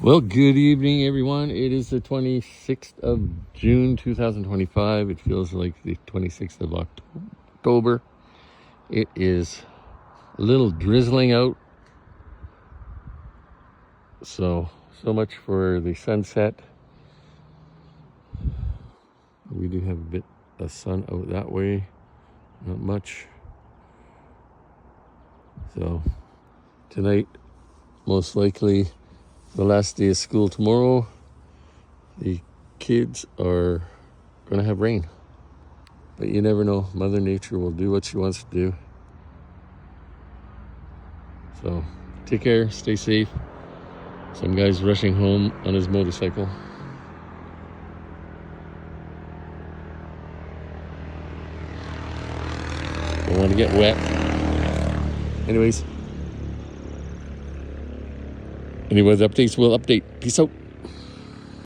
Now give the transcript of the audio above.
Well, good evening, everyone. It is the 26th of June, 2025. It feels like the 26th of October. It is a little drizzling out. So much for the sunset. We do have a bit of sun out that way. Not much. So tonight, most likely the last day of school tomorrow. The kids are going to have rain. But you never know. Mother Nature will do what she wants to do. So take care, stay safe. Some guy's rushing home on his motorcycle. Don't want to get wet. Anyways, any weather updates, we'll update. Peace out.